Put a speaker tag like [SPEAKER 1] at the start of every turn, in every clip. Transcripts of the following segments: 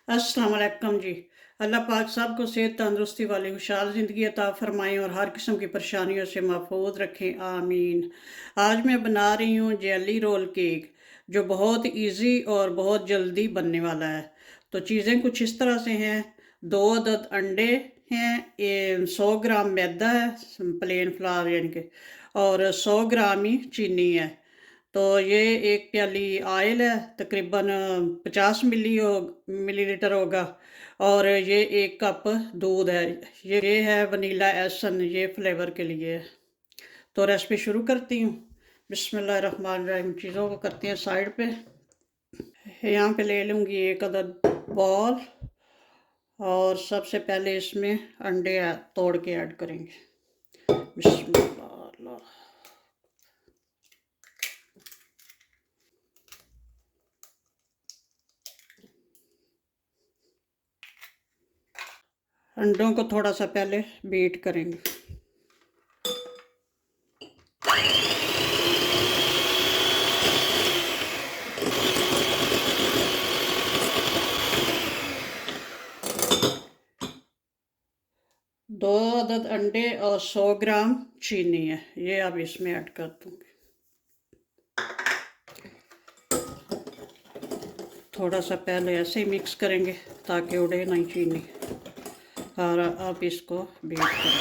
[SPEAKER 1] अस्सलाम वालेकुम जी। अल्लाह पाक सबको सेहत तंदुरुस्ती वाली खुशहाल ज़िंदगी अता फ़रमाएँ और हर किस्म की परेशानियों से महफूज रखें, आमीन। आज मैं बना रही हूँ जेली रोल केक, जो बहुत इजी और बहुत जल्दी बनने वाला है। तो चीज़ें कुछ इस तरह से हैं। 2 अदद अंडे हैं, 100 ग्राम मैदा है, प्लेन फ्लावर यानी कि, और 100 ग्राम ही चीनी है। तो ये एक प्याली ऑयल है, तकरीबन 50 मिलीलीटर होगा। और ये एक कप दूध है। ये है वनीला एसन, ये फ्लेवर के लिए है। तो रेसिपी शुरू करती हूँ। बिस्मिल्लाहिर्रहमानिर्रहीम। चीज़ों को करती हैं साइड पे। यहाँ पे ले लूँगी एक अदद बॉल, और सबसे पहले इसमें अंडे तोड़ के ऐड करेंगे। बिस्मिल्लाह। अंडों को थोड़ा सा पहले बीट करेंगे। दो अदद अंडे और 100 ग्राम चीनी है, ये अब इसमें ऐड कर दूँगी। थोड़ा सा पहले ऐसे ही मिक्स करेंगे ताकि उड़े नहीं चीनी। और अब इसको बीट करेंगे।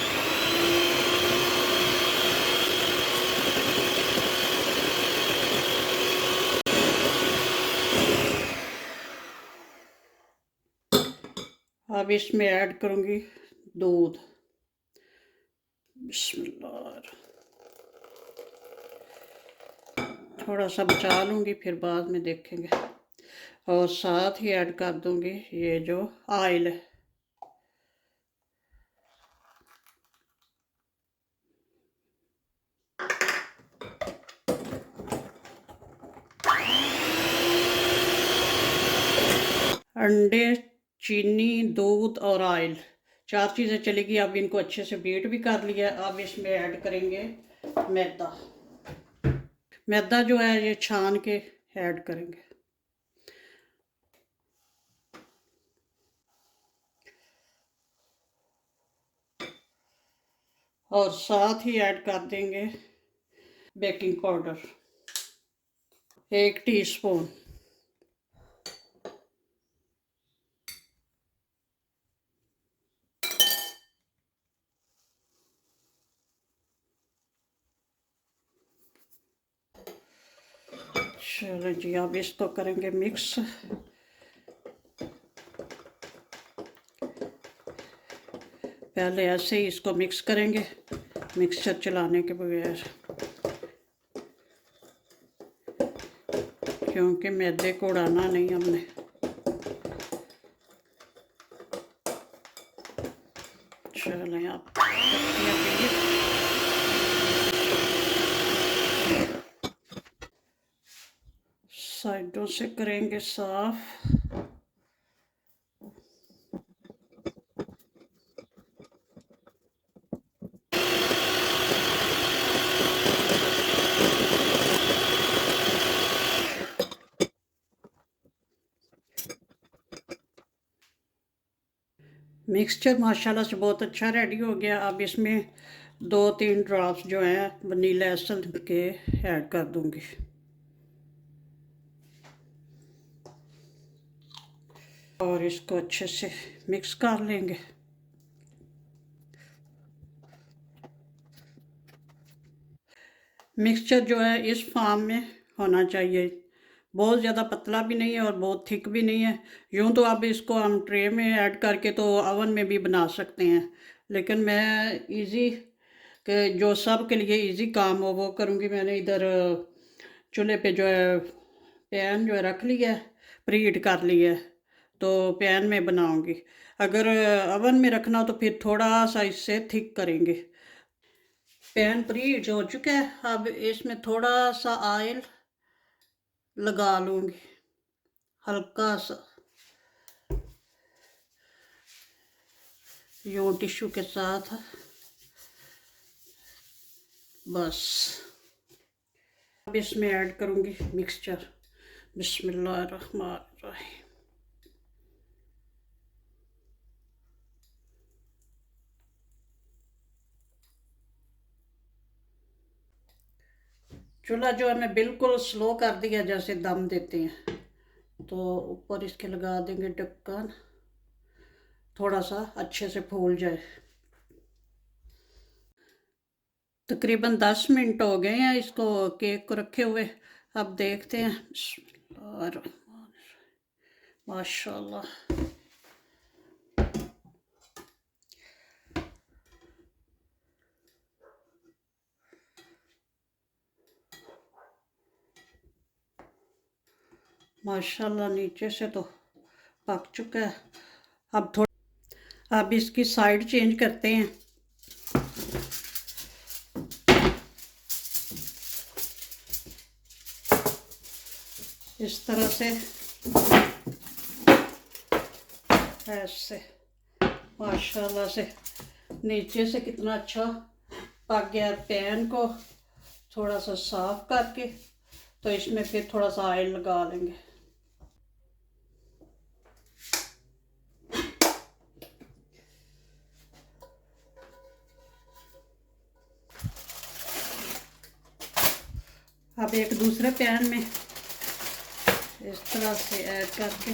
[SPEAKER 1] अब इसमें ऐड करूँगी दूध। बिस्मिल्लाह। थोड़ा सा बचा लूँगी, फिर बाद में देखेंगे। और साथ ही ऐड कर दूँगी ये जो ऑयल है। अंडे, चीनी, दूध और ऑयल, 4 चीज़ें चलेगी। अब इनको अच्छे से बीट भी कर लिया। अब इसमें ऐड करेंगे मैदा। मैदा जो है ये छान के ऐड करेंगे। और साथ ही ऐड कर देंगे बेकिंग पाउडर, 1 टीस्पून। चलो जी, अब इसको करेंगे मिक्स। पहले ऐसे ही इसको मिक्स करेंगे, मिक्सचर चलाने के बगैर, क्योंकि मैदे को उड़ाना नहीं हमने। चलें आप साइडों से करेंगे साफ। मिक्सचर माशाल्लाह से बहुत अच्छा रेडी हो गया। अब इसमें 2-3 ड्रॉप्स जो हैं वनीला एसेंस के ऐड कर दूंगी। और इसको अच्छे से मिक्स कर लेंगे। मिक्सचर जो है इस फॉर्म में होना चाहिए, बहुत ज़्यादा पतला भी नहीं है और बहुत थिक भी नहीं है। यूँ तो अब इसको हम ट्रे में ऐड करके तो ओवन में भी बना सकते हैं, लेकिन मैं इजी के जो सब के लिए इजी काम हो वो करूँगी। मैंने इधर चूल्हे पे जो है पैन जो है रख लिया है, प्रीहीट कर लिया है, तो पैन में बनाऊँगी। अगर ओवन में रखना हो तो फिर थोड़ा सा इससे थिक करेंगे। पैन प्रीहीट हो चुका है। अब इसमें थोड़ा सा ऑयल लगा लूँगी, हल्का सा, यूँ टिश्यू के साथ, बस। अब इसमें ऐड करूँगी मिक्सचर। बिस्मिल्लाहिर्रहमानिर्रहीम। चूल्हा जो है मैं बिल्कुल स्लो कर दिया, जैसे दम देते हैं। तो ऊपर इसके लगा देंगे ढक्कन, थोड़ा सा अच्छे से फूल जाए। तकरीबन 10 मिनट हो गए हैं इसको, केक को रखे हुए। अब देखते हैं। और माशाल्लाह, माशाल्लाह नीचे से तो पक चुका है। अब इसकी साइड चेंज करते हैं। इस तरह से, ऐसे माशाल्लाह से नीचे से कितना अच्छा पक गया। पैन को थोड़ा सा साफ करके तो इसमें फिर थोड़ा सा ऑयल लगा लेंगे। अब एक दूसरे पैन में इस तरह से ऐड करके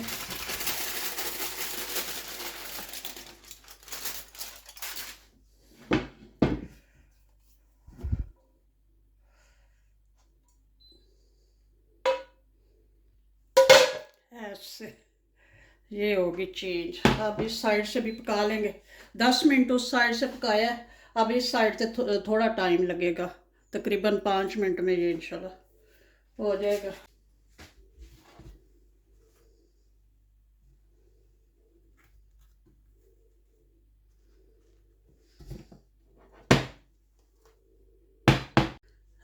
[SPEAKER 1] ऐसे, ये होगी चेंज। अब इस साइड से भी पका लेंगे। 10 मिनट उस साइड से पकाया है, अब इस साइड से थोड़ा टाइम लगेगा। तकरीबन 5 मिनट में ये इंशाल्लाह हो जाएगा।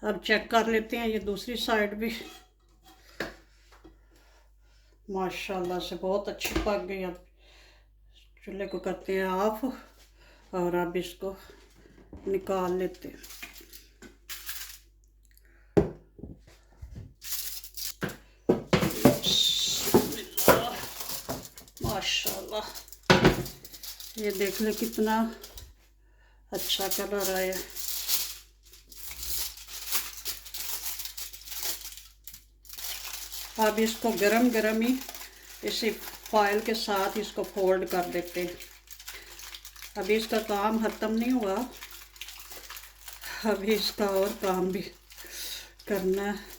[SPEAKER 1] अब चेक कर लेते हैं ये दूसरी साइड भी। माशाल्लाह से बहुत अच्छी पक गई। अब चूल्हे को करते हैं ऑफ और अब इसको निकाल लेते हैं। माशाल्लाह, ये देख ले कितना अच्छा कलर आया। अब इसको गरम गरम ही इसी फॉयल के साथ इसको फोल्ड कर देते हैं। अभी इसका काम ख़त्म नहीं हुआ, अभी इसका और काम भी करना है।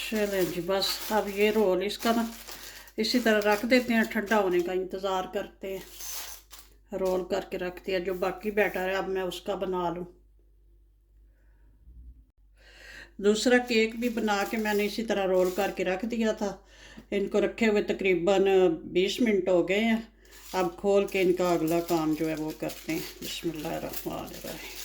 [SPEAKER 1] चलें जी, बस अब ये रोल इसका ना इसी तरह रख देते हैं, ठंडा होने का इंतज़ार करते हैं। रोल करके रख दिया। जो बाकी बैटर है अब मैं उसका बना लूँ। दूसरा केक भी बना के मैंने इसी तरह रोल करके रख दिया था। इनको रखे हुए तकरीबन 20 मिनट हो गए हैं। अब खोल के इनका अगला काम जो है वो करते हैं। बिस्मिल्लाहिर्रहमानिर्रहीम।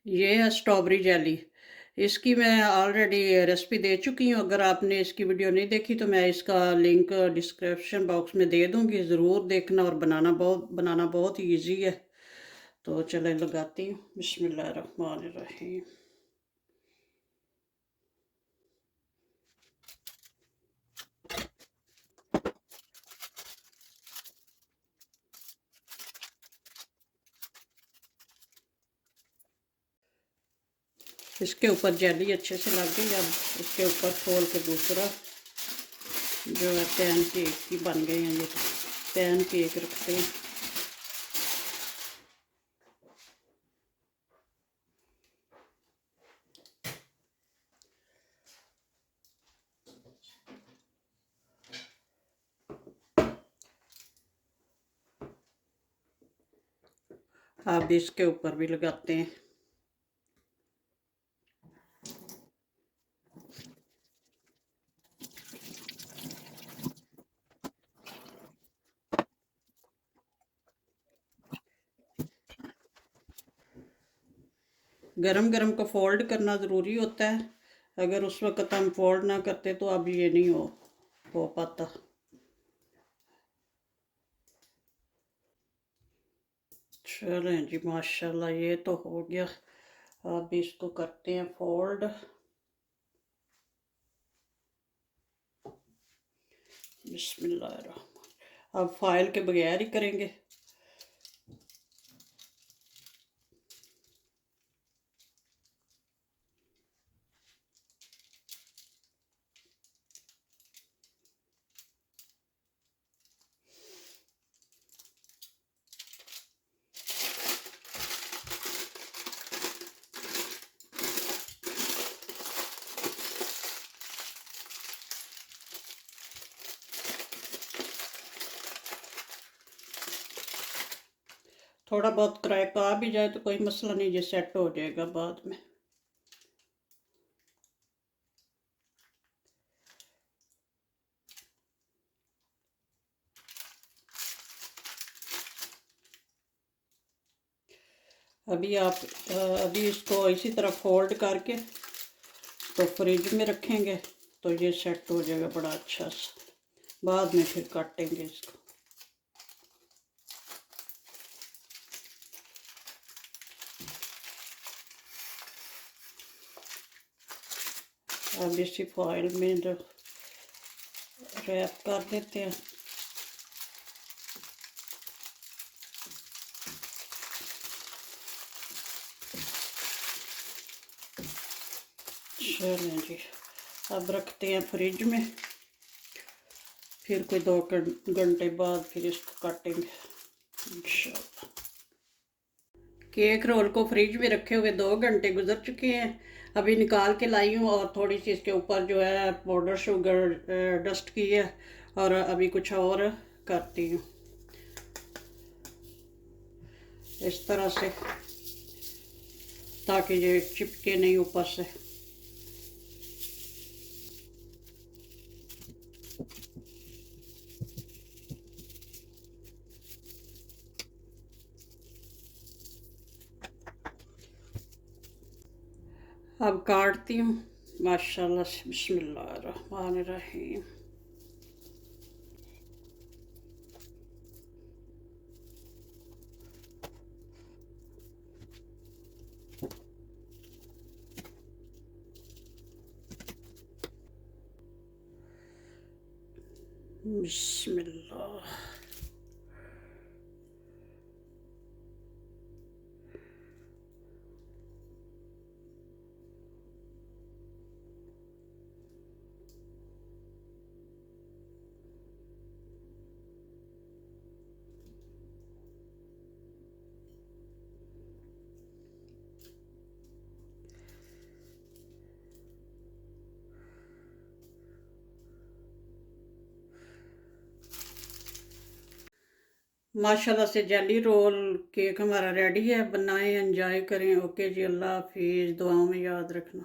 [SPEAKER 1] ये है स्ट्रॉबेरी जेली। इसकी मैं ऑलरेडी रेसिपी दे चुकी हूँ। अगर आपने इसकी वीडियो नहीं देखी तो मैं इसका लिंक डिस्क्रिप्शन बॉक्स में दे दूँगी, ज़रूर देखना। और बनाना बहुत ही ईजी है। तो चले लगाती हूँ। बिस्मिल्लाहिर्रहमानिर्रहीम। इसके ऊपर जेली अच्छे से लग गई। अब इसके ऊपर खोल के दूसरा जो है पैन केक की बन गए हैं। ये पैन केक रखते हैं। अब इसके ऊपर भी लगाते हैं। गरम गरम को फोल्ड करना ज़रूरी होता है। अगर उस वक्त हम फोल्ड ना करते तो अब ये नहीं हो पाता। चलें जी, माशाल्लाह ये तो हो गया। अब इसको करते हैं फोल्ड। बिस्मिल्लाह। अब फाइल के बगैर ही करेंगे। थोड़ा बहुत क्रैक आ भी जाए तो कोई मसला नहीं, ये सेट हो जाएगा बाद में। अभी इसको इसी तरह फोल्ड करके तो फ्रिज में रखेंगे तो ये सेट हो जाएगा बड़ा अच्छा सा। बाद में फिर काटेंगे इसको। अब इसी फॉइल में जो रैप कर देते हैं। चलें जी, अब रखते हैं फ्रिज में। फिर कोई 2 घंटे बाद फिर इसको काटेंगे इंशाल्लाह। केक रोल को फ्रिज में रखे हुए 2 घंटे गुजर चुके हैं। अभी निकाल के लाई हूँ और थोड़ी सी इसके ऊपर जो है पाउडर शुगर डस्ट की है। और अभी कुछ और करती हूँ इस तरह से, ताकि ये चिपके नहीं ऊपर से। अब काटती हूँ माशाल्लाह से। बिस्मिल्लाहिर्रहमानिर्रहीम। बिस्मिल्लाह। माशाल्लाह से जेली रोल केक हमारा रेडी है। बनाएं, एंजॉय करें। ओके जी, अल्लाह हाफिज़। दुआओं में याद रखना।